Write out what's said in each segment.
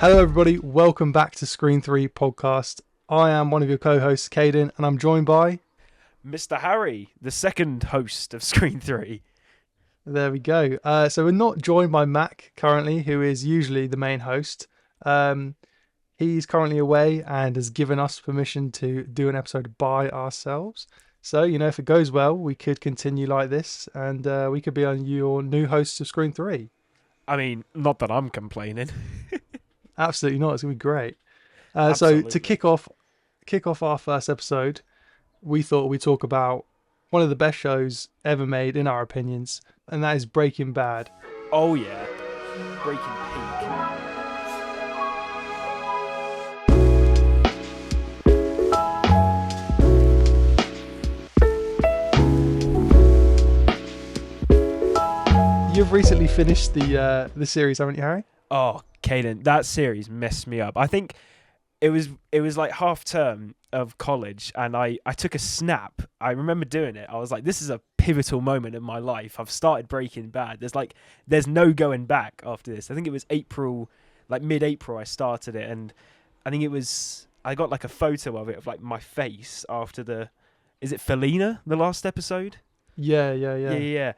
Hello, everybody. Welcome back to Screen 3 podcast. I am one of your co-hosts, Cayden, and I'm joined by... Mr. Harry, the second host of Screen 3. There we go. So we're not joined by Mac currently, who is usually the main host. Um, he's currently away and has given us permission to do an episode by ourselves. So, if it goes well, we could continue like this, and we could be on your new host of Screen 3. I mean, not that I'm complaining. Absolutely not. It's going to be great. So to Absolutely. kick off our first episode, we thought we'd talk about one of the best shows ever made, in our opinions, and that is Breaking Bad. Oh, yeah. Breaking Peak. You've recently finished the series, haven't you, Harry? Oh, Cayden, that series messed me up. I think it was like half term of college, and I took a snap. I remember doing it. I was like, this is a pivotal moment in my life. I've started Breaking Bad. There's no going back after this. I think it was April, like mid-April I started it, and I think I got like a photo of it of like my face after is it Felina, the last episode? Yeah, yeah, Yeah, yeah. yeah, yeah.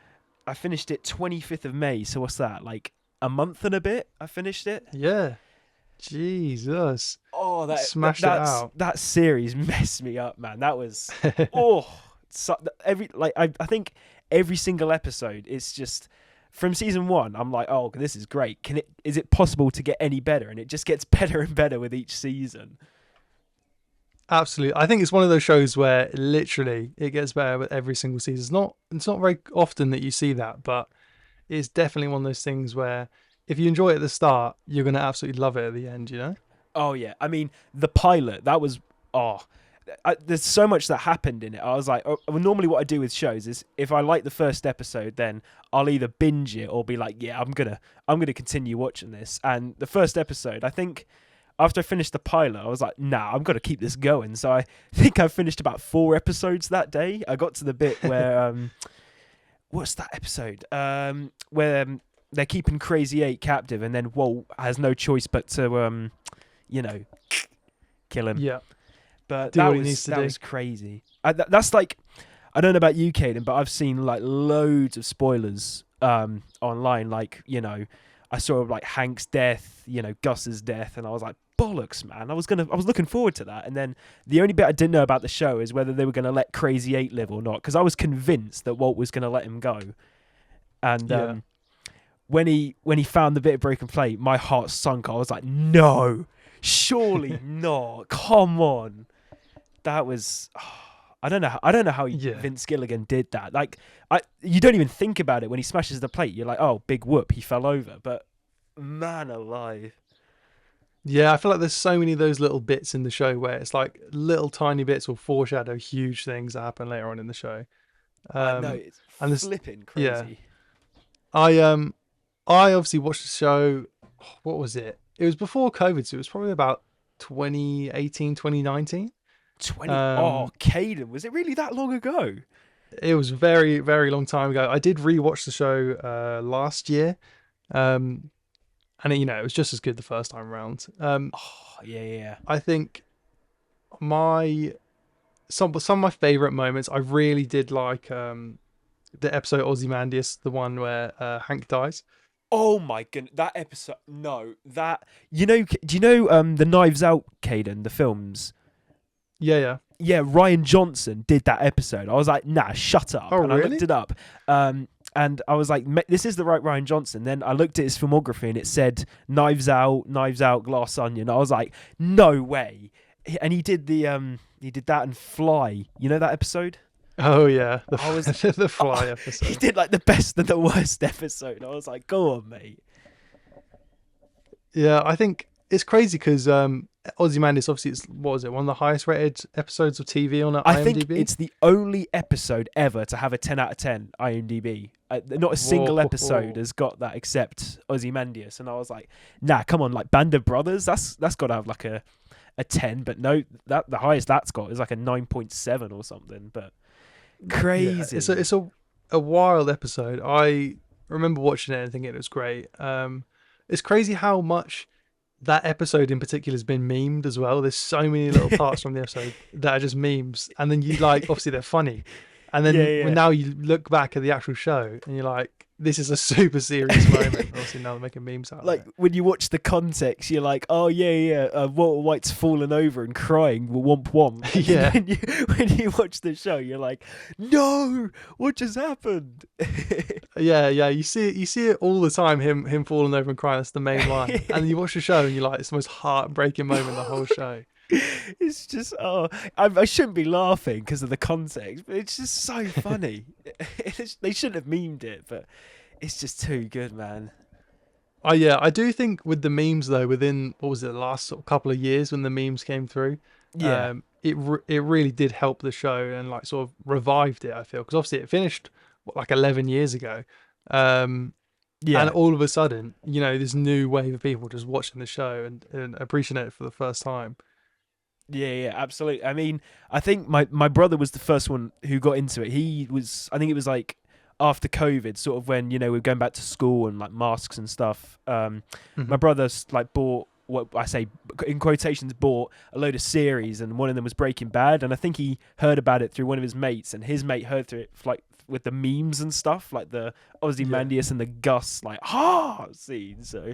I finished it 25th of May, so what's that? Like a month and a bit I finished it. Yeah. Jesus. Oh, Smashed it out. that series messed me up, man. That was oh, I think every single episode it's just from season 1. I'm like, oh, this is great. Is it possible to get any better? And it just gets better and better with each season. Absolutely. I think it's one of those shows where literally it gets better with every single season. It's not very often that you see that, but it's definitely one of those things where if you enjoy it at the start, you're going to absolutely love it at the end. Oh yeah, I mean the pilot that was oh. There's so much that happened in it. I was like, well, normally what I do with shows is if I like the first episode, then I'll either binge it or be like, yeah, I'm gonna continue watching this. And the first episode, I think after I finished the pilot, I was like, nah, I'm gonna keep this going. So I think I finished about 4 episodes that day. I got to the bit where what's that episode? Where they're keeping Crazy Eight captive, and then Walt has no choice but to you know, kill him. Yeah. But Do what he needs to that do. was crazy. That's like, I don't know about you, Cayden, but I've seen like loads of spoilers online. Like, I saw like Hank's death, Gus's death, and I was like, bollocks, man. I was looking forward to that. And then the only bit I didn't know about the show is whether they were going to let Crazy Eight live or not, because I was convinced that Walt was going to let him go. And Yeah. when he found the bit of broken plate, my heart sunk. I was like, no, surely not. Come on. That was I don't know. I don't know how Yeah. Vince Gilligan did that. Like, you don't even think about it when he smashes the plate. You're like, oh, big whoop, he fell over. But man alive, Yeah, I feel like there's so many of those little bits in the show where it's like little tiny bits will foreshadow huge things that happen later on in the show. I know Um, it's and this, flipping yeah, crazy. I obviously watched the show. What was it? It was before COVID, so it was probably about 2018, 2019. 20. Oh, Um, Cayden, was it really that long ago? it was very, very long time ago. I did rewatch the show last year, um, and it was just as good the first time around. Oh, yeah, yeah. I think my some of my favorite moments. I really did like the episode Ozymandias, the one where Hank dies. Oh my goodness, that episode. No, that do you know the Knives Out, Cayden, the films? Yeah, yeah. Yeah, Ryan Johnson did that episode. I was like, nah, shut up. Oh, And I looked really? it up. And I was like, this is the right Ryan Johnson. Then I looked at his filmography and it said Knives Out, Glass Onion. I was like, no way. And he did that and Fly. You know that episode? Oh, yeah. The I was the Fly he episode. did like the best and the worst episode. I was like, go on, mate. Yeah, I think it's crazy because Ozymandias obviously it's what was it one of the highest rated episodes of TV on I think IMDb. it's the only episode ever to have a 10 out of 10 IMDb. Not a single episode Whoa. has got that except Ozymandias. And I was like, nah, come on, like Band of Brothers, that's got to have like a 10. But no, that the highest that's got is like a 9.7 or something. But Yeah, it's a crazy. a wild episode. I remember watching it and thinking it was great. It's crazy how much that episode in particular has been memed as well. There's so many little parts from the episode that are just memes, and then you like obviously they're funny, and Yeah, then when yeah. now you look back at the actual show and you're like, this is a super serious moment. Obviously now they're making memes out of Like it. when you watch the context, you're like, "Oh yeah, yeah." Walter White's fallen over and crying, womp womp. And then Yeah, when you watch the show, you're like, "No, what just happened?" yeah, yeah. You see it all the time. Him falling over and crying. That's the main line. And you watch the show and you're like, it's the most heartbreaking moment in the whole show. It's just I shouldn't be laughing because of the context, but it's just so funny. They shouldn't have memed it, but it's just too good, man. Oh yeah, I do think with the memes though, within what was it, the last sort of couple of years when the memes came through, Yeah, it really did help the show and like sort of revived it. I feel because obviously it finished what, like 11 years ago, um, and yeah. all of a sudden, this new wave of people just watching the show and appreciating it for the first time. Yeah, yeah, absolutely. I mean, I think my brother was the first one who got into it. I think it was like after COVID, sort of when we were going back to school and like masks and stuff. My Hmm. brother's like bought what I say in quotations bought a load of series, and one of them was Breaking Bad, and I think he heard about it through one of his mates, and his mate heard through it like with the memes and stuff, like the Yeah, Ozymandias and the Gus like scene. So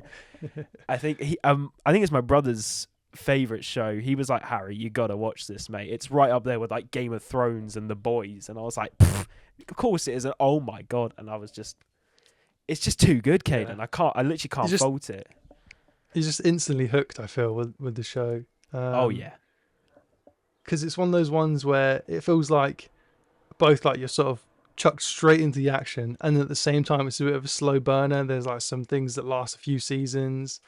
I think it's my brother's favorite show. He was like, Harry, you gotta watch this, mate. It's right up there with like Game of Thrones and The Boys. And I was like, of course it is. And oh my god! And I was just, it's just too good, yeah. Cayden. I literally He's can't just fault it. he's just instantly hooked. I feel with the show. Oh yeah, Because it's one of those ones where it feels like both like you're sort of chucked straight into the action, and at the same time it's a bit of a slow burner. There's like some things that last a few seasons,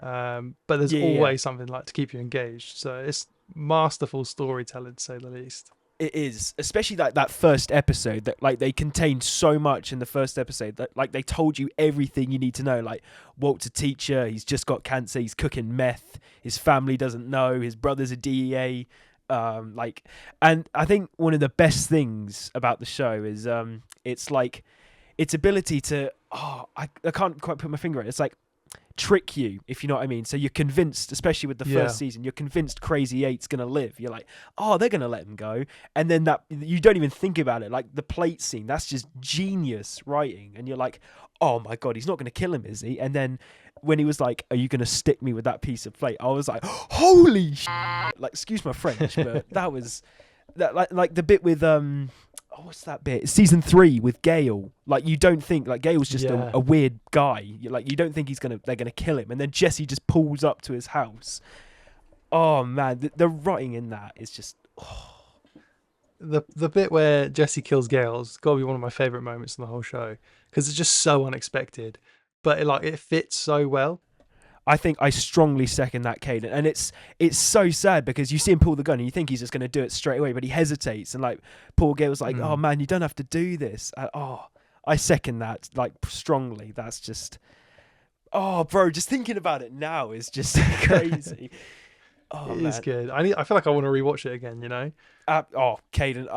but there's yeah, yeah. always something like to keep you engaged. So it's masterful storytelling, to say the least. It is, especially like that first episode that like they contained so much in the first episode that like they told you everything you need to know. Like Walt's a teacher, he's just got cancer, he's cooking meth, his family doesn't know, his brother's a DEA. Like, and I think one of the best things about the show is it's like its ability to I can't quite put my finger on it. It's like trick you, if you know what I mean. So you're convinced, especially with the Yeah, first season, you're convinced Crazy Eight's gonna live. You're like, oh, they're gonna let him go, and then that you don't even think about it. Like the plate scene, that's just genius writing, and you're like, oh my god, he's not gonna kill him, is he? And then when he was like, are you gonna stick me with that piece of plate? I was like, holy like, excuse my French, but that was that like the bit with what's that bit? Season 3 with Gale. Like you don't think like Gale's just yeah. a weird guy. Like you don't think they're gonna kill him, and then Jesse just pulls up to his house. Oh man, the writing in that is just The bit where Jesse kills Gale's got to be one of my favorite moments in the whole show because it's just so unexpected, but it fits so well. I think I strongly second that, Cayden. And it's so sad because you see him pull the gun and you think he's just going to do it straight away, but he hesitates. And like Paul Gale's like, "Oh Mm. man, you don't have to do this." I second that like strongly. That's just bro, just thinking about it now is just crazy. Oh It is man. good. I feel like I want to rewatch it again. Cayden,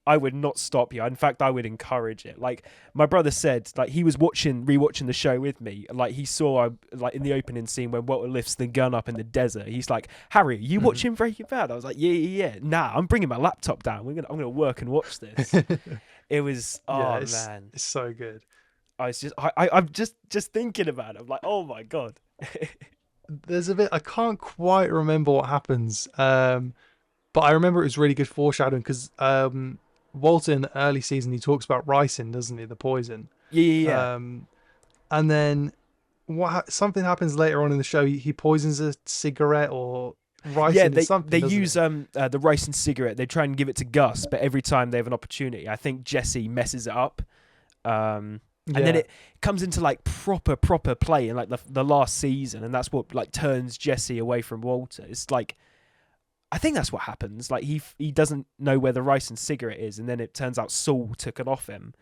I would not stop you. In fact, I would encourage it. Like my brother said, like he was rewatching the show with me. Like he saw, like in the opening scene when Walter lifts the gun up in the desert. He's like, "Harry, are you Mhm. watching Breaking Bad?" I was like, "Yeah, yeah, yeah." Nah, I'm bringing my laptop down. I'm gonna work and watch this. It was, Yeah, oh it's man, it's so good. I'm just thinking about it. I'm like, oh my god. There's a bit I can't quite remember what happens, but I remember it was really good foreshadowing because Walter in the early season he talks about ricin, doesn't he, the poison, Yeah, yeah, yeah. um, and then something happens later on in the show. He poisons a cigarette or Yeah, ricin is they something, doesn't use he? the rice and cigarette. They try and give it to Gus, but every time they have an opportunity, I think Jesse messes it up. And then Yeah, it comes into like proper play in like the last season, and that's what like turns Jesse away from Walter. It's like I think that's what happens. Like he doesn't know where the rice and cigarette is, and then it turns out Saul took it off him,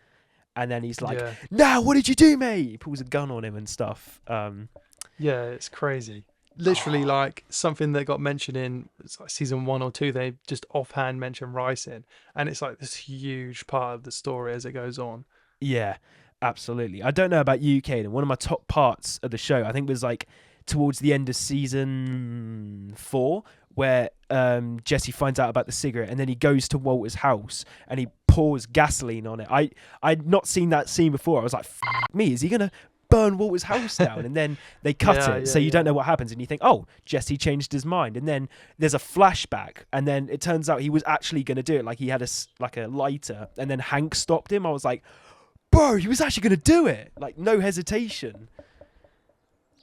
and then he's like, yeah, "Now, what did you do, mate?" He pulls a gun on him and stuff. yeah. It's crazy. Literally, like something that got mentioned in it's like season 1 or 2. They just offhand mention ricin, and it's like this huge part of the story as it goes on. Yeah, absolutely. I don't know about you, Caden. One of my top parts of the show, I think, was like towards the end of season 4 where Jesse finds out about the cigarette, and then he goes to Walter's house and he pours gasoline on it. I'd not seen that scene before. I was like, me, is he gonna burn Walter's house down? And then they cut Yeah, it, yeah, so you don't yeah. know what happens, and you think, oh, Jesse changed his mind. And then there's a flashback, and then it turns out he was actually going to do it. Like, he had like a lighter, and then Hank stopped him. I was like, bro, he was actually going to do it, like, no hesitation.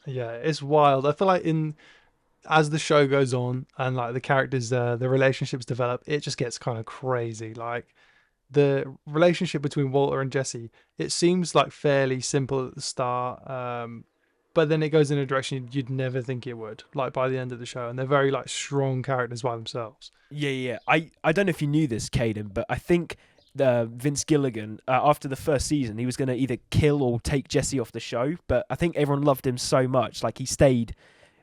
Yeah, it's wild. I feel like in as the show goes on and like the characters, the relationships develop, it just gets kind of crazy. Like the relationship between Walter and Jesse, it seems like fairly simple at the start, but then it goes in a direction you'd never think it would. Like by the end of the show, and they're very like strong characters by themselves. Yeah. I don't know if you knew this, Cayden, but I think Vince Gilligan, after the first season, he was going to either kill or take Jesse off the show. But I think everyone loved him so much, like he stayed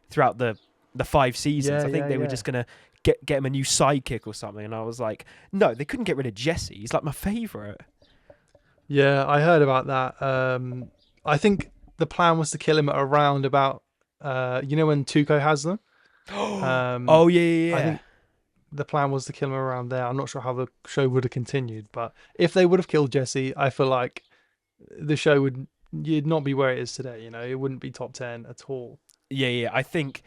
throughout the 5 seasons. Yeah, I think yeah, they were yeah. just going to get him a new sidekick or something. And I was like, no, they couldn't get rid of Jesse. He's like my favourite. Yeah, I heard about that. I think the plan was to kill him at around about, when Tuco has them. Um, Oh, yeah. I think the plan was to kill him around there. I'm not sure how the show would have continued, but if they would have killed Jesse, I feel like the show would you'd not be where it is today. It wouldn't be top 10 at all. Yeah. I think,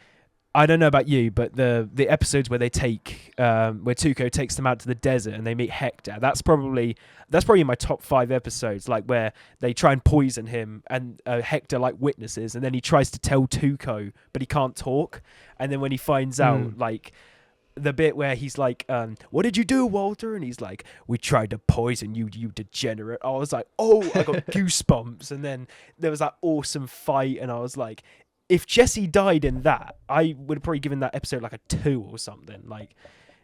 I don't know about you, but the episodes where they take where Tuco takes them out to the desert and they meet Hector, that's probably my top 5 episodes. Like where they try and poison him, and Hector like witnesses, and then he tries to tell Tuco, but he can't talk. And then when he finds Mm. out, like the bit where he's like, "What did you do, Walter?" And he's like, "We tried to poison you, you degenerate." I was like, "Oh, I got goosebumps." And then there was that awesome fight, and I was like, if Jesse died in that, I would have probably given that episode like a 2 or something. Like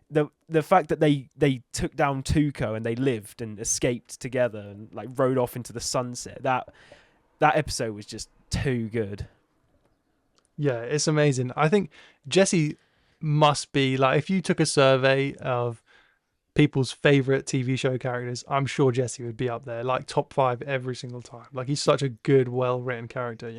the fact that they took down Tuco and they lived and escaped together and like rode off into the sunset. That episode was just too good. Yeah, it's amazing. I think Jesse must be like if you took a survey of people's favorite TV show characters, I'm sure Jesse would be up there, like top 5 every single time. Like he's such a good, well-written character.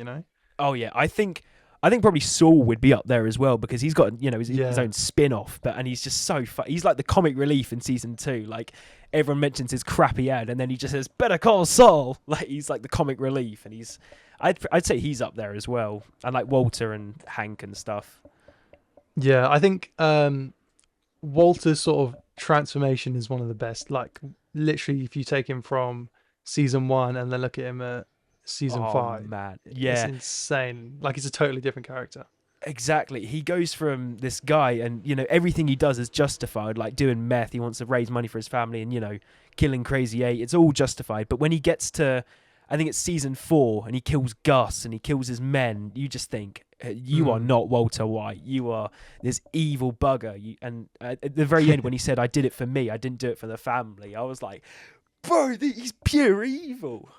Oh yeah, I think probably Saul would be up there as well, because he's got his Yeah. own spin-off, and he's just so fun. He's like the comic relief in season 2. Like everyone mentions his crappy ad, and then he just says "Better call Saul." Like he's like the comic relief, and I'd say he's up there as well, and like Walter and Hank and stuff. Yeah, I think Walter's sort of transformation is one of the best. Like literally, if you take him from season 1 and then look at him at season Oh 5, man, it's yeah. insane. Like he's a totally different character. Exactly. He goes from this guy, and everything he does is justified, like doing meth. He wants to raise money for his family, and killing Crazy 8. It's all justified. But when he gets to, I think it's season 4, and he kills Gus and he kills his men, you just think, you are Mm. not Walter White. You are this evil bugger. And at the very end, when he said, "I did it for me. I didn't do it for the family," I was like, bro, he's pure evil.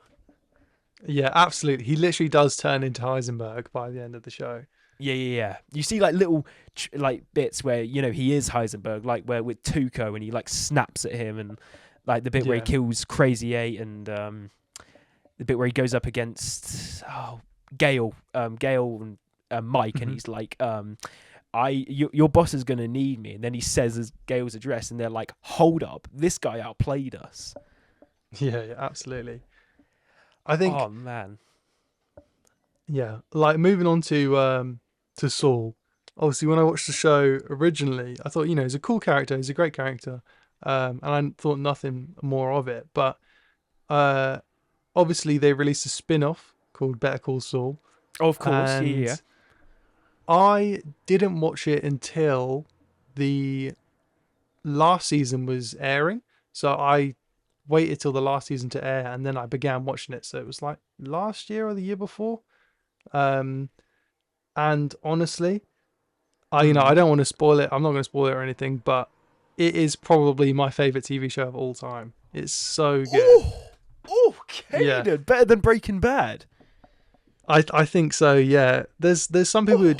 Yeah, absolutely. He literally does turn into Heisenberg by the end of the show. Yeah. You see like little like bits where he is Heisenberg, like where with Tuco and he like snaps at him, and like the bit where he Yeah. kills Crazy 8, and the bit where he goes up against Gale and Mike, and Mhm. he's like, your boss is gonna need me, and then he says Gale's address, and they're like, hold up, this guy outplayed us. Yeah, absolutely. I think Oh man. yeah, like moving on to Saul. Obviously, when I watched the show originally, I thought he's a cool character, he's a great character, and I thought nothing more of it. But uh, obviously, they released a spin-off called Better Call Saul, Oh, of course, yeah. and I didn't watch it until the last season was airing. So I waited till the last season to air, and then I began watching it. So it was like last year or the year before. Um, and honestly, I don't want to spoil it. I'm not going to spoil it or anything, but it is probably my favorite TV show of all time. It's so good. Oh, Yeah, Cayden, better than Breaking Bad. I think so. Yeah, there's some people Oh,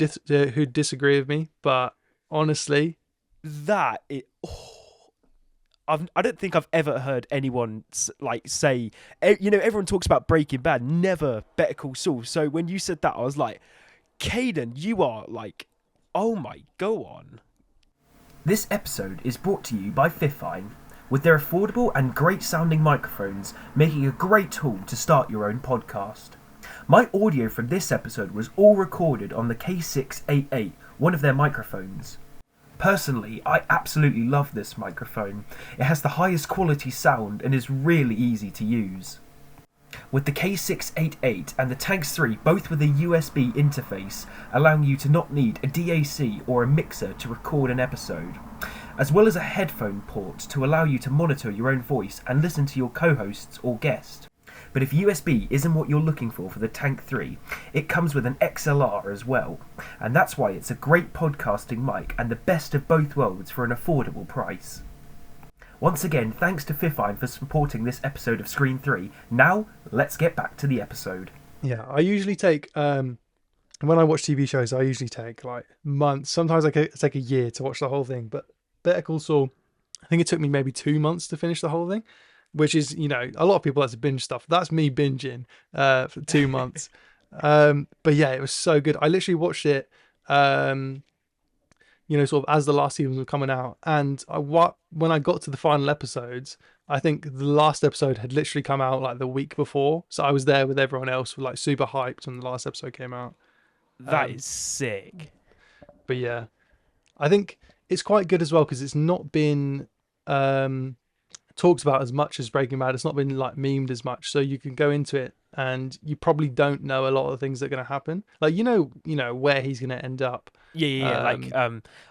who disagree with me, but honestly, that it. I don't think I've ever heard anyone like say. Everyone talks about Breaking Bad, never Better Call Saul. So when you said that, I was like, Cayden, you are like, oh my, go on. This episode is brought to you by Fifine, with their affordable and great sounding microphones, making a great tool to start your own podcast. My audio from this episode was all recorded on the K688, one of their microphones. Personally, I absolutely love this microphone. It has the highest quality sound and is really easy to use. With the K688 and the Tanks 3 both with a USB interface, allowing you to not need a DAC or a mixer to record an episode, as well as a headphone port to allow you to monitor your own voice and listen to your co-hosts or guest. But if USB isn't what you're looking for the Tank 3, it comes with an XLR as well, and that's why it's a great podcasting mic and the best of both worlds for an affordable price. Once again, thanks to Fifine for supporting this episode of Screen 3. Now, let's get back to the episode. Yeah, I usually take when I watch TV shows, I usually take like months. Sometimes I take a year to watch the whole thing. But Better Call Saul, I think it took me maybe 2 months to finish the whole thing, which is, a lot of people like to binge stuff. That's me binging for 2 months. But yeah, it was so good. I literally watched it. Sort of as the last season was coming out. And when I got to the final episodes, I think the last episode had literally come out like the week before. So I was there with everyone else, like super hyped when the last episode came out. That is sick. But yeah, I think it's quite good as well because it's not been talked about as much as Breaking Bad. It's not been like memed as much. So you can go into it and you probably don't know a lot of the things that are going to happen. Like, where he's going to end up. Yeah.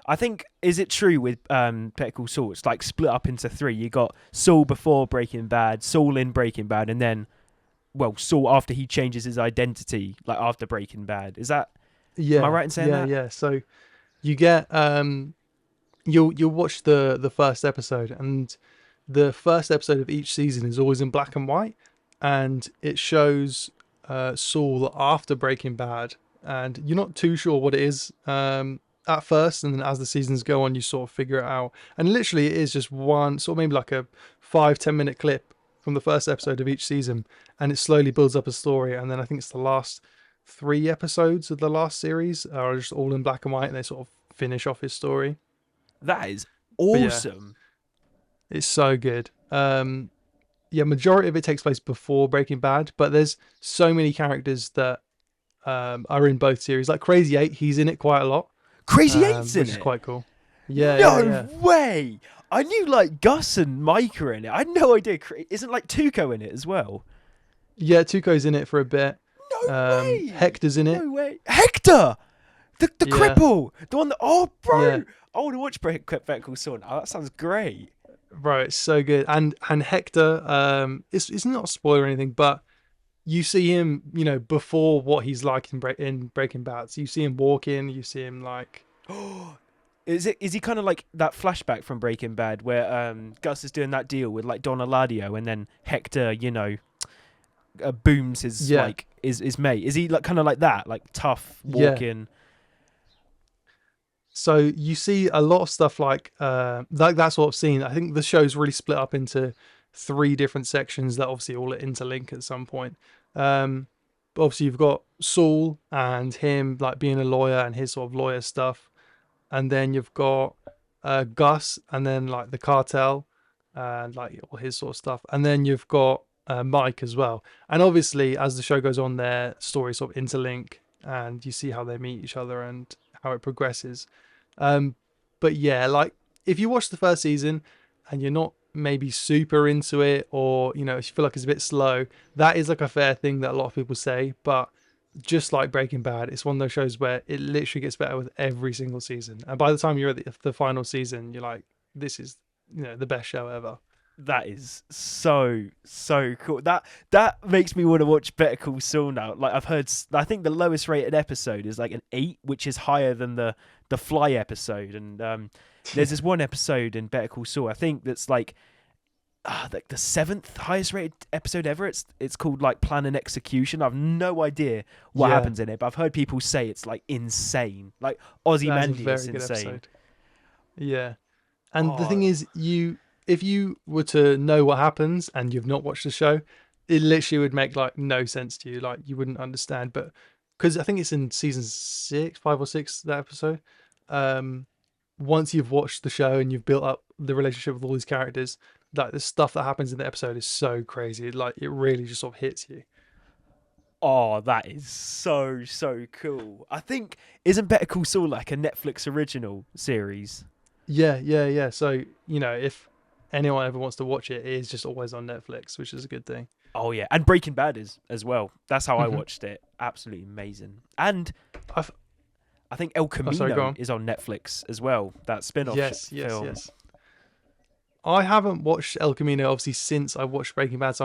I think, is it true with Better Call Saul? It's like split up into three. You got Saul before Breaking Bad, Saul in Breaking Bad, and then, Saul after he changes his identity, like after Breaking Bad. Is that? Yeah. Am I right in saying that? Yeah. So you get you'll watch the first episode, and the first episode of each season is always in black and white, and it shows Saul after Breaking Bad. And you're not too sure what it is at first, and then as the seasons go on, you sort of figure it out. And literally, it is just one sort of maybe like a 5-10 minute clip from the first episode of each season, and it slowly builds up a story. And then I think it's the last 3 episodes of the last series are just all in black and white, and they sort of finish off his story. That is awesome. Yeah, it's so good. Majority of it takes place before Breaking Bad, but there's so many characters that are in both series. Like Crazy 8, he's in it quite a lot. Crazy 8's in it? Which is quite cool. Yeah. No way! I knew like Gus and Mike are in it. I had no idea. Isn't like Tuco in it as well? Yeah, Tuco's in it for a bit. No way! Hector's in it. No way! Hector! The cripple! The one that... Oh, bro! Yeah. I want to watch Better Call Saul now. That sounds great. Bro, it's so good. And Hector, it's not a spoiler or anything, but you see him, before what he's like in Breaking Bad. So you see him walking, you see him like... Is he kind of like that flashback from Breaking Bad where Gus is doing that deal with like Don Eladio, and then Hector, booms his like his mate? Is he like kind of like that, like tough walking? Yeah. So you see a lot of stuff like that sort of scene. I think the show's really split up into 3 different sections that obviously all interlink at some point. But obviously you've got Saul and him like being a lawyer and his sort of lawyer stuff, and then you've got Gus and then like the cartel and like all his sort of stuff, and then you've got Mike as well. And obviously as the show goes on, their stories sort of interlink, and you see how they meet each other and how it progresses. But yeah, like if you watch the first season and you're not maybe super into it, or if you feel like it's a bit slow, that is like a fair thing that a lot of people say. But just like Breaking Bad, it's one of those shows where it literally gets better with every single season, and by the time you're at the final season, you're like, this is the best show ever. That is so cool. That makes me want to watch Better Call Saul now. Like I've heard, I think the lowest rated episode is like an 8, which is higher than the Fly episode. And there's this one episode in Better Call Saul, I think that's like the 7th highest rated episode ever. It's called like Plan and Execution. I've no idea what happens in it, but I've heard people say it's like insane. Like Ozymandias insane. Episode. Yeah, and the thing is, if you were to know what happens and you've not watched the show, it literally would make like no sense to you. Like you wouldn't understand. But because I think it's in season 6, 5 or 6, that episode. Um, Once you've watched the show and you've built up the relationship with all these characters, like the stuff that happens in the episode is so crazy. Like it really just sort of hits you. Oh, that is so cool. I think isn't Better Call Saul like a Netflix original series? Yeah, yeah, yeah. So if anyone ever wants to watch it, it is just always on Netflix, which is a good thing. Oh yeah, and Breaking Bad is as well. That's how I Hmm. watched it. Absolutely amazing. And I've, I think El oh, sorry, go Camino on. is on Netflix as well. That spin-off Yes, yes, film. yes. I haven't watched El Camino obviously since I watched Breaking Bad, so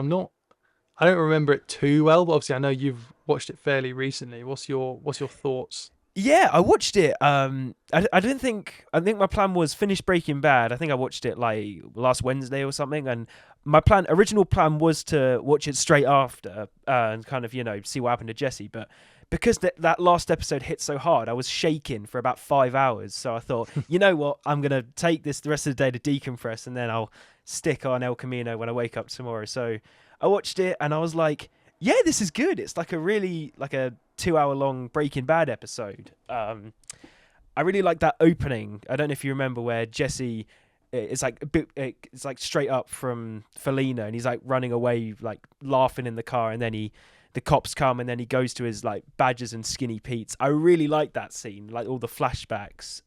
I don't remember it too well, but obviously I know you've watched it fairly recently. What's your thoughts? Yeah, I watched it. I didn't think. I think my plan was finish Breaking Bad. I think I watched it like last Wednesday or something, and my original plan was to watch it straight after and kind of see what happened to Jesse. But because that last episode hit so hard, I was shaking for about 5 hours. So I thought, you know what, I'm gonna take the rest of the day to decompress, and then I'll stick on El Camino when I wake up tomorrow. So I watched it, and I was like, yeah, this is good. It's like a really like a 2 hour long Breaking Bad episode. I really like that opening. I don't know if you remember where Jesse it's like a bit, it's like straight up from Felina, and he's like running away, like laughing in the car, and then the cops come, and then he goes to his like Badgers and Skinny Pete's. I really like that scene, like all the flashbacks.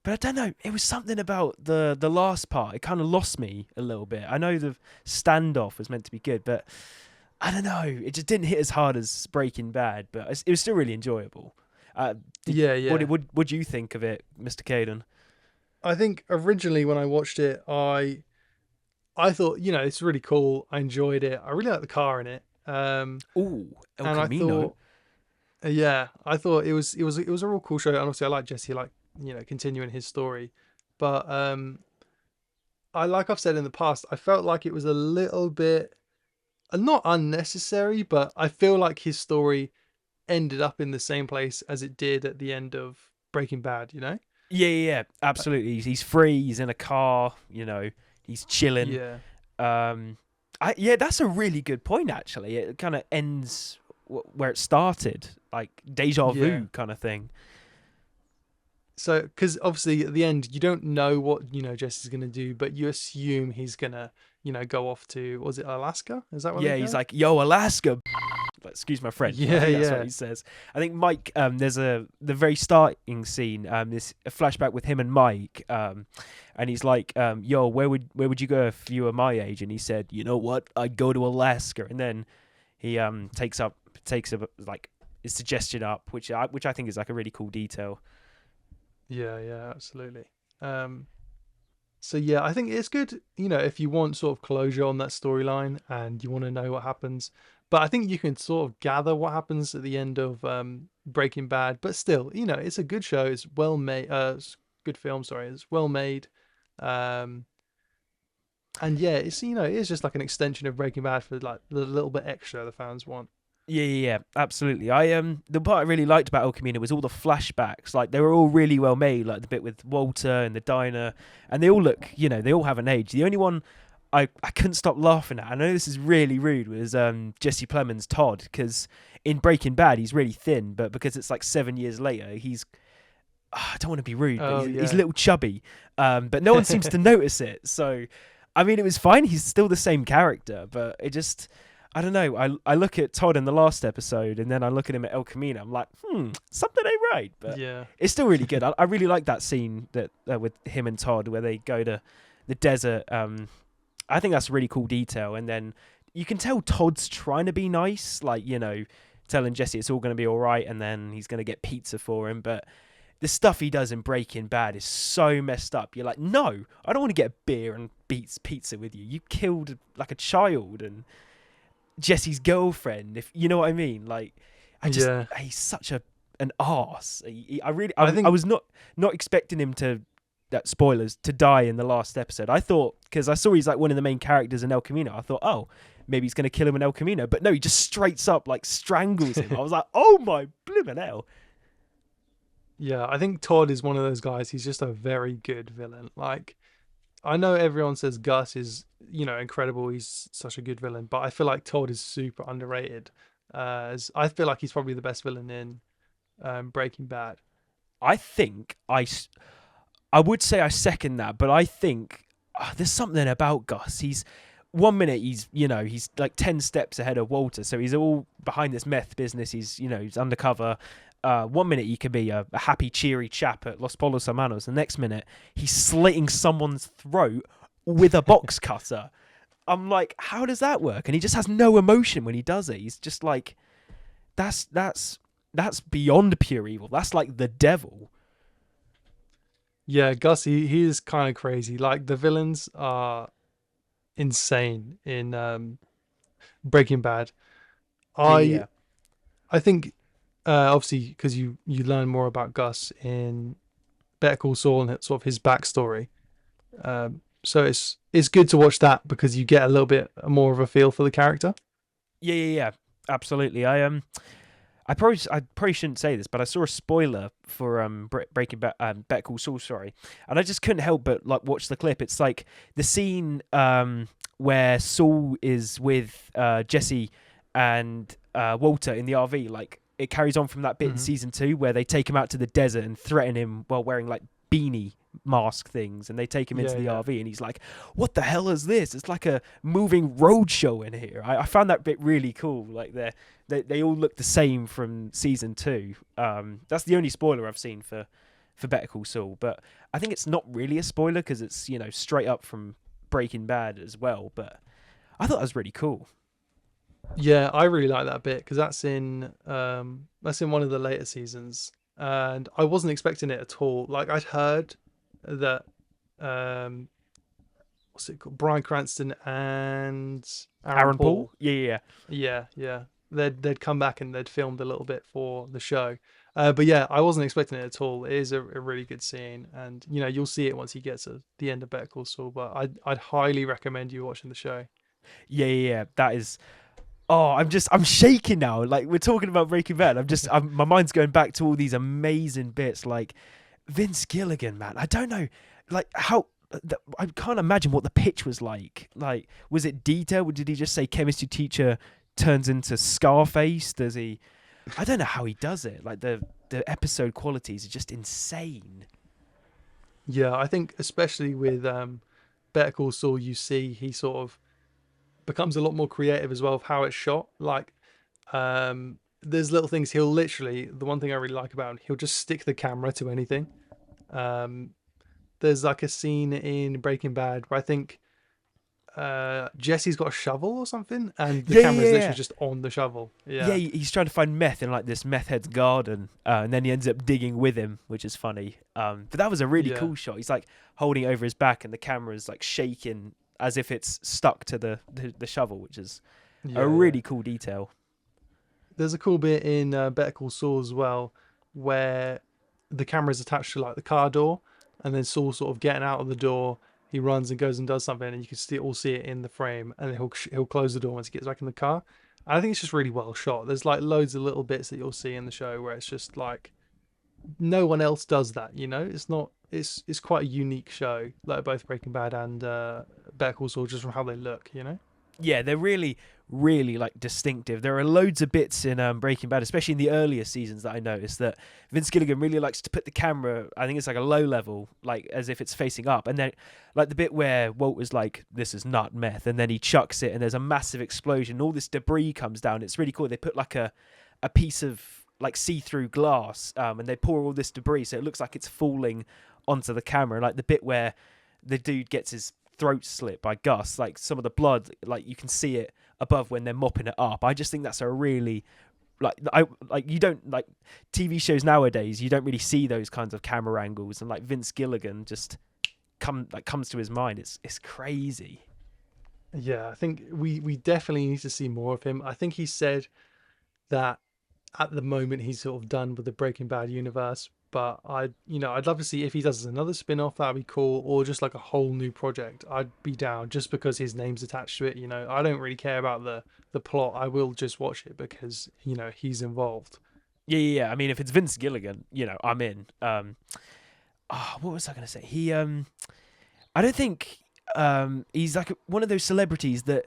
But I don't know, it was something about the last part. It kind of lost me a little bit. I know the standoff was meant to be good, but I don't know. It just didn't hit as hard as Breaking Bad, but it was still really enjoyable. Uh, Yeah, yeah. what do you think of it, Mr. Cayden? I think originally when I watched it, I thought, it's really cool. I enjoyed it. I really like the car in it. Ooh, El And I Camino. thought, yeah, I thought it was a real cool show. And obviously, I like Jesse, like continuing his story. But like I've said in the past, I felt like it was a little bit not unnecessary, but I feel like his story ended up in the same place as it did at the end of Breaking Bad. Yeah, Uh, absolutely. He's free. He's in a car. He's chilling. Yeah, Um, yeah, that's a really good point. Actually, it kind of ends where it started, like deja yeah. vu kind of thing. So, because obviously at the end you don't know what Jesse's gonna do, but you assume he's gonna go off to, was it Alaska? Is that where they Yeah, he's go? like, "Yo, Alaska." But excuse my French, but I Yeah, think that's what yeah, he says. I think Mike. There's the very starting scene. This a flashback with him and Mike. And he's like, "Yo, where would you go if you were my age?" And he said, "You know what? I'd go to Alaska." And then he takes a like his suggestion up, which I think is like a really cool detail. yeah, yeah, absolutely. Um, so yeah, I think it's good, if you want sort of closure on that storyline and you want to know what happens. But I think you can sort of gather what happens at the end of Breaking Bad. But still, it's a good show. It's well made. Good film. Sorry, it's well made. Um, and yeah, it is just like an extension of Breaking Bad for like the little bit extra the fans want. Yeah, absolutely. The part I really liked about El Camino was all the flashbacks. Like they were all really well made. Like the bit with Walter and the diner, and they all look, they all have an age. The only one I couldn't stop laughing at. I know this is really rude. Was Jesse Plemons Todd, because in Breaking Bad he's really thin, but because it's like 7 years later, he's I don't want to be rude, but Oh he's a yeah, little chubby. But no one seems to notice it. So, I mean, it was fine. He's still the same character, but it just, I don't know. I look at Todd in the last episode, and then I look at him at El Camino. I'm like, something ain't right. But yeah, it's still really good. I really like that scene that with him and Todd where they go to the desert. I think that's a really cool detail. And then you can tell Todd's trying to be nice, like telling Jesse it's all going to be all right, and then he's going to get pizza for him, but the stuff he does in Breaking Bad is so messed up. You're like, no, I don't want to get beer and beats pizza with you. You killed like a child and Jesse's girlfriend. If you know what I mean, like, yeah. he's such an arse. I really, I I think was not expecting him to. That spoilers to die in the last episode. I thought because I saw he's like one of the main characters in El Camino. I thought, oh, maybe he's gonna kill him in El Camino, but no, he just straight up like strangles him. I was like, oh my blimmin' hell. Yeah, I think Todd is one of those guys. He's just a very good villain. Like, I know everyone says Gus is, incredible. He's such a good villain, but I feel like Todd is super underrated. As I feel like he's probably the best villain in Breaking Bad. I think I would say I second that, but I think there's something about Gus. He's 1 minute he's like 10 steps ahead of Walter, so he's all behind this meth business. He's undercover. 1 minute he could be a happy, cheery chap at Los Polos Hermanos. The next minute he's slitting someone's throat with a box cutter. I'm like, how does that work? And he just has no emotion when he does it. He's just like, that's beyond pure evil. That's like the devil. Yeah, Gus, he is kind of crazy. Like the villains are insane in Breaking Bad. Yeah, I yeah, I think obviously because you learn more about Gus in Better Call Saul and sort of his backstory. So it's good to watch that because you get a little bit more of a feel for the character. yeah. Absolutely. I probably shouldn't say this, but I saw a spoiler for Breaking Bad, Better Call Saul, sorry, and I just couldn't help but like watch the clip. It's like the scene where Saul is with Jesse and Walter in the RV. Like it carries on from that bit in Hmm. season 2 where they take him out to the desert and threaten him while wearing like beanie mask things, and they take him into Yeah, the yeah. RV, and he's like, "What the hell is this? It's like a moving road show in here." I found that bit really cool. Like they all look the same from season 2. That's the only spoiler I've seen for Better Call Saul, but I think it's not really a spoiler because it's straight up from Breaking Bad as well. But I thought that was really cool. Yeah, I really like that bit because that's in one of the later seasons, and I wasn't expecting it at all. Like I'd heard that um, what's it called, Bryan Cranston and Aaron Aaron Paul, Paul. yeah. Yeah, yeah, they'd come back and they'd filmed a little bit for the show. But yeah, I wasn't expecting it at all. It is a really good scene, and you'll see it once he gets to the end of Better Call Saul. But I'd highly recommend you watching the show. Yeah. That is. Oh, I'm shaking now. Like we're talking about Breaking Bad. My mind's going back to all these amazing bits, like Vince Gilligan, man. I don't know, like how. I can't imagine what the pitch was like. Like, was it detailed? Or did he just say chemistry teacher turns into Scarface? Does he? I don't know how he does it. Like the episode qualities are just insane. Yeah, I think especially with Better Call Saul, you see he sort of becomes a lot more creative as well of how it's shot. Like, there's little things he'll literally. The one thing I really like about him, he'll just stick the camera to anything. Um, there's like a scene in Breaking Bad where I think Jesse's got a shovel or something, and the camera's Yeah. literally just on the shovel. Yeah, Yeah, he's trying to find meth in like this meth head's garden, and then he ends up digging with him, which is funny. But that was a really yeah, cool shot. He's like holding it over his back, and the camera's like shaking as if it's stuck to the shovel, which is a yeah. really cool detail. There's a cool bit in Better Call Saul as well, where the camera's attached to like the car door, and then Saul sort of getting out of the door. He runs and goes and does something, and you can see it in the frame. And then he'll close the door once he gets back in the car. And I think it's just really well shot. There's like loads of little bits that you'll see in the show where it's just like no one else does that. It's not. It's quite a unique show, like both Breaking Bad and Better Call Saul, just from how they look. Yeah, they're really, really like distinctive. There are loads of bits in Breaking Bad, especially in the earlier seasons, that I noticed that Vince Gilligan really likes to put the camera. I think it's like a low level, like as if it's facing up, and then like the bit where Walt was like, "This is not meth," and then he chucks it, and there's a massive explosion. All this debris comes down. It's really cool. They put like a piece of like see-through glass, and they pour all this debris, so it looks like it's falling onto the camera. Like the bit where the dude gets his throat slit by Gus, like some of the blood, like you can see it above when they're mopping it up. I just think that's a really you don't like TV shows nowadays. You don't really see those kinds of camera angles, and like Vince Gilligan just comes to his mind. It's crazy. Yeah, I think we definitely need to see more of him. I think he said that at the moment he's sort of done with the Breaking Bad universe, but I'd love to see if he does another spin-off. That'd be cool, or just like a whole new project. I'd be down just because his name's attached to it. I don't really care about the plot. I will just watch it because he's involved. Yeah. I mean, if it's Vince Gilligan, I'm in. What was I gonna say? I don't think he's like one of those celebrities that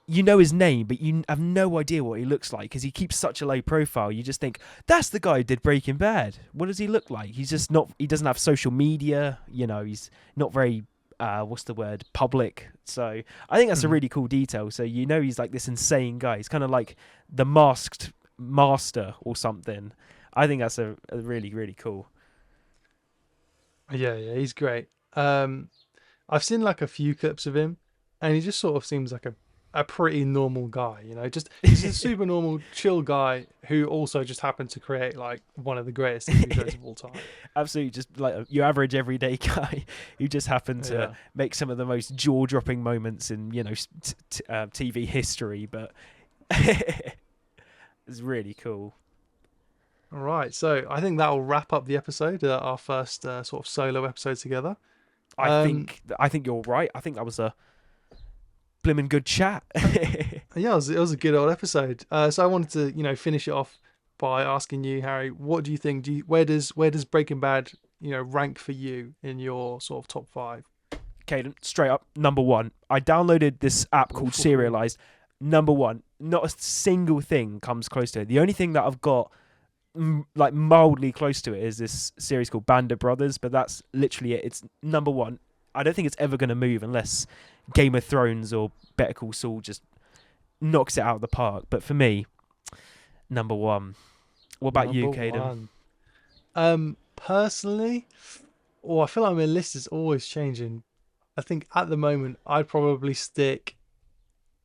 you know his name, but you have no idea what he looks like because he keeps such a low profile. You just think that's the guy who did Breaking Bad. What does he look like? He's just not. He doesn't have social media. You know, he's not very. What's the word? Public. So I think that's a Mhm. really cool detail. So you know he's like this insane guy. He's kind of like the masked master or something. I think that's a really really cool. Yeah, yeah, he's great. I've seen like a few clips of him, and he just sort of seems like a pretty normal guy. You know, just he's a super normal, chill guy who also just happened to create like one of the greatest TV shows of all time. Absolutely, just like your average everyday guy who just happened to Yeah. make some of the most jaw-dropping moments in TV history. But it's really cool. All right, so I think that will wrap up the episode, our first sort of solo episode together. Um, I think you're right. I think that was a blimmin' good chat. yeah, it was a good old episode. So I wanted to, finish it off by asking you, Harry, what do you think? Where does Breaking Bad, rank for you in your sort of top five? Cayden, straight up, number one. I downloaded this app called Serialized. Number one. Not a single thing comes close to it. The only thing that I've got like mildly close to it is this series called Band of Brothers, but that's literally it. It's number one. I don't think it's ever going to move unless Game of Thrones or Better Call Saul just knocks it out of the park. But for me, number one. What about you, Number Cayden? one. Personally, I feel like my list is always changing. I think at the moment I'd probably stick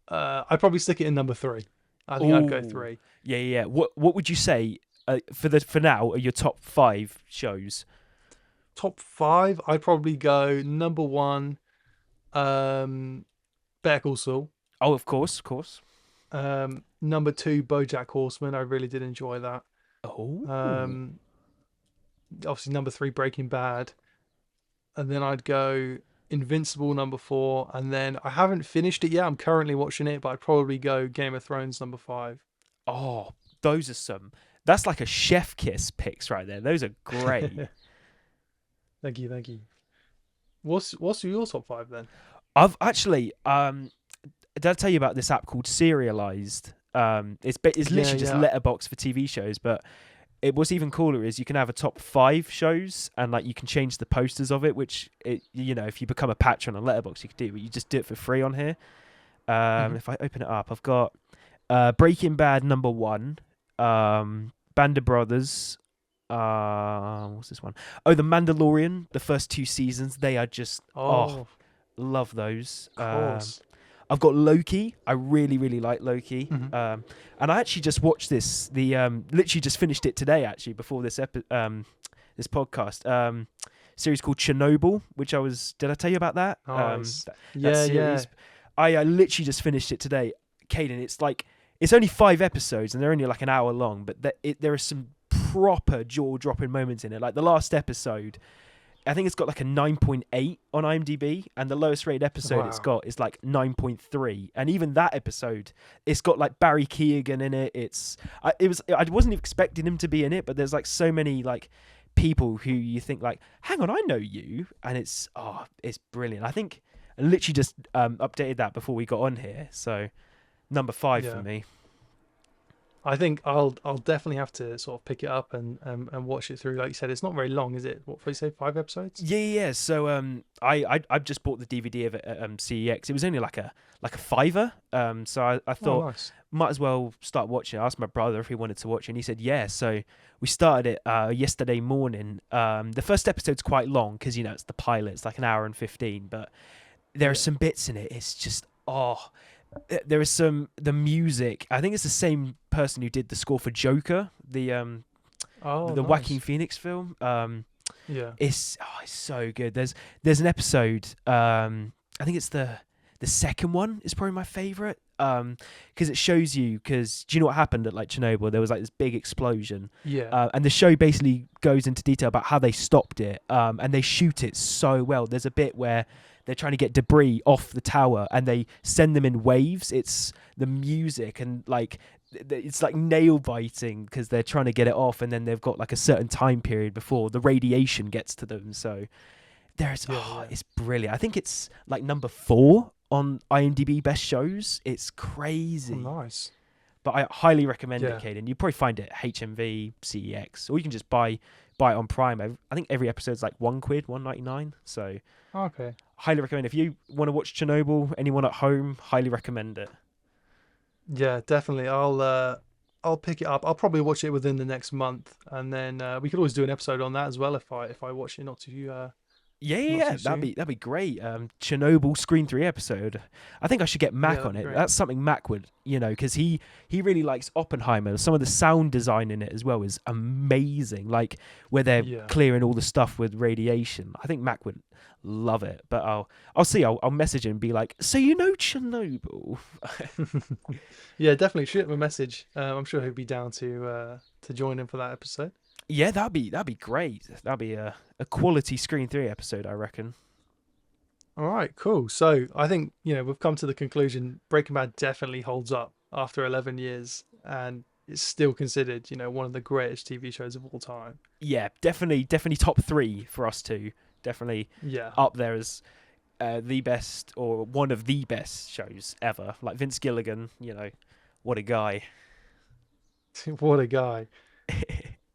it in number three. I think I'd go Oh, three. yeah, yeah. What would you say for now are your top five shows? Top five, I'd probably go number one, Better Call Saul. Oh, of course, of course. Number two, BoJack Horseman. I really did enjoy that. Oh, Um, Obviously number three, Breaking Bad, and then I'd go Invincible number four, and then I haven't finished it yet. I'm currently watching it, but I'd probably go Game of Thrones number five. oh, those are some. That's like a chef kiss picks right there. Those are great. Thank you, thank you. What's your top five then? I've actually did I tell you about this app called Serialized? It's Yeah, literally just yeah. letterbox for TV shows, but what's even cooler is you can have a top five shows and like you can change the posters of it, which if you become a patron on Letterbox you can do, but you just do it for free on here. Hmm. If I open it up, I've got Breaking Bad number one, Band of Brothers. What's this one? Oh, The Mandalorian. The first two seasons, they are just Oh, love those. of course. I've got Loki. I really, really like Loki. Hmm. And I actually just watched this. Literally just finished it today. Actually, before this podcast. Series called Chernobyl, which Did I tell you about that? Nice. That Yeah, yeah. series. I literally just finished it today. Cayden, it's only 5 episodes and they're only like an hour long, but there are some proper jaw-dropping moments in it. Like the last episode, I think it's got like a 9.8 on IMDb, and the lowest rated episode it's Wow. got is like 9.3. And even that episode, it's got like Barry Keoghan in it. I wasn't expecting him to be in it, but there's like so many like people who you think like, hang on, I know you, and it's brilliant. I think I literally just updated that before we got on here, so number 5 for Yeah. me. I think I'll definitely have to sort of pick it up and watch it through. Like you said, it's not very long, is it? What did you say? 5 episodes? Yeah, yeah. Yeah. So I just bought the DVD of it at CEX. It was only like a fiver. So I Oh, thought nice. might as well start watching. I asked my brother if he wanted to watch it, and he said yeah. So we started it yesterday morning. The first episode's quite long because it's the pilot. It's like an hour and 15, but there are Yeah. some bits in it. It's just there is the music. I think it's the same person who did the score for Joker, Oh, the nice. Joaquin Phoenix film. Yeah. It's so good. There's an episode. I think it's the second one is probably my favorite. Because it shows you. Because do you know what happened at like Chernobyl? There was like this big explosion. Yeah. And the show basically goes into detail about how they stopped it. And they shoot it so well. There's a bit where they're trying to get debris off the tower and they send them in waves. It's the music and like it's like nail biting because they're trying to get it off, and then they've got like a certain time period before the radiation gets to them. So Yeah. it's brilliant. I think it's like number 4 on IMDb best shows. It's Oh, crazy. nice. But I highly recommend it, Yeah. Cayden. You probably find it at HMV, CEX, or you can just buy it on Prime. I think every episode's like £1, £1.99. So Okay. highly recommend. If you want to watch Chernobyl, anyone at home, highly recommend it. Yeah, definitely. I'll pick it up. I'll probably watch it within the next month, and then we could always do an episode on that as well if I watch it Yeah, yeah, not yeah, too soon. that'd be great. Chernobyl Screen 3 episode. I think I should get Yeah, Mac that'd on be it. great. That's something Mac would, because he really likes Oppenheimer. Some of the sound design in it as well is amazing. Like where they're Yeah. clearing all the stuff with radiation. I think Mac would love it. But I'll see. I'll message him and be like, so you know Chernobyl? Yeah, definitely shoot him a message. I'm sure he'll be down to join in for that episode. Yeah, that'd be great. That'd be a quality Screen 3 episode, I reckon. All right, cool. So I think we've come to the conclusion Breaking Bad definitely holds up after 11 years, and it's still considered one of the greatest TV shows of all time. Yeah, definitely top three for us two. Definitely Yeah. up there as the best or one of the best shows ever. Like Vince Gilligan, what a guy. What a guy.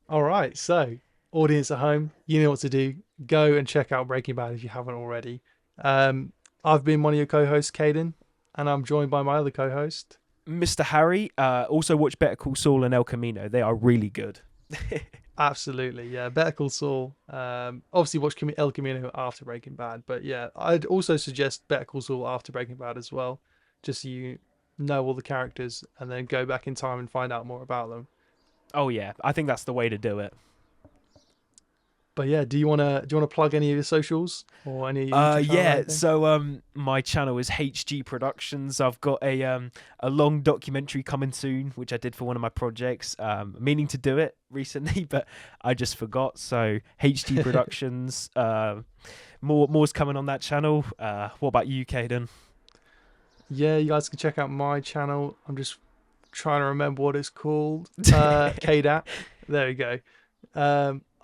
All right, so audience at home, you know what to do. Go and check out Breaking Bad if you haven't already. I've been one of your co-hosts, Cayden, and I'm joined by my other co-host. Mr. Harry, also watch Better Call Saul and El Camino. They are really good. Absolutely, yeah. Better Call Saul. Obviously, watch El Camino after Breaking Bad, but yeah, I'd also suggest Better Call Saul after Breaking Bad as well, just so you know all the characters and then go back in time and find out more about them. Oh yeah, I think that's the way to do it. But yeah, do you wanna plug any of your socials or any YouTube channel or Yeah. anything? So my channel is HG Productions. I've got a long documentary coming soon, which I did for one of my projects. Meaning to do it recently, but I just forgot. So HG Productions. More's coming on that channel. What about you, Cayden? Yeah, you guys can check out my channel. I'm just trying to remember what it's called. KDAT. There we go.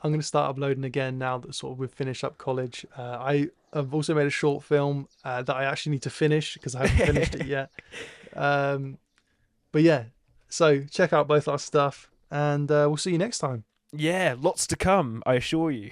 I'm going to start uploading again now that sort of we've finished up college. I've also made a short film that I actually need to finish because I haven't finished it yet. But yeah, so check out both our stuff and we'll see you next time. Yeah, lots to come, I assure you.